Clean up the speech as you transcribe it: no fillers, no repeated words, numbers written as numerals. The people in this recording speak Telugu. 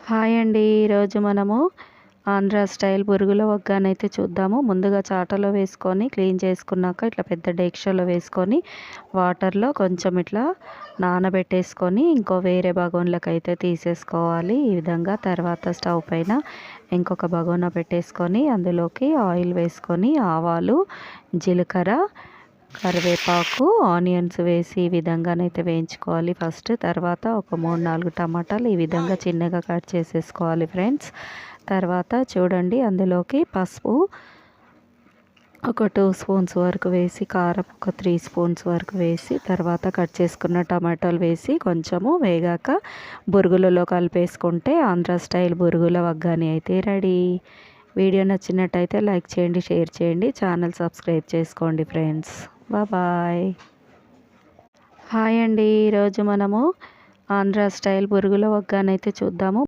హాయ్ అండి. ఈరోజు మనము ఆంధ్ర స్టైల్ బొరుగుల ఒగ్గానైతే చూద్దాము. ముందుగా చాటలో వేసుకొని క్లీన్ చేసుకున్నాక ఇట్లా పెద్ద డేక్షాలో వేసుకొని వాటర్లో కొంచెం ఇట్లా నానబెట్టేసుకొని ఇంకో వేరే బగోన్లకైతే తీసేసుకోవాలి. ఈ విధంగా తర్వాత స్టవ్ పైన ఇంకొక బగోన పెట్టేసుకొని అందులోకి ఆయిల్ వేసుకొని ఆవాలు, జీలకర్ర, కరివేపాకు, ఆనియన్స్ వేసి ఈ విధంగానైతే వేయించుకోవాలి ఫస్ట్. తర్వాత ఒక 3-4 టమాటాలు ఈ విధంగా చిన్నగా కట్ చేసేసుకోవాలి ఫ్రెండ్స్. తర్వాత చూడండి అందులోకి పసుపు ఒక 2 స్పూన్స్ వరకు వేసి, కారం ఒక 3 స్పూన్స్ వరకు వేసి, తర్వాత కట్ చేసుకున్న టమాటాలు వేసి కొంచెము వేగాక బొరుగులలో కలిపేసుకుంటే ఆంధ్ర స్టైల్ బొరుగుల ఒగ్గాని అయితే రెడీ. వీడియో నచ్చినట్టయితే లైక్ చేయండి, షేర్ చేయండి, ఛానల్ సబ్స్క్రైబ్ చేసుకోండి ఫ్రెండ్స్. బాయ్. హాయ్ అండి. ఈరోజు మనము ఆంధ్ర స్టైల్ బొరుగుల ఒగ్గానైతే చూద్దాము.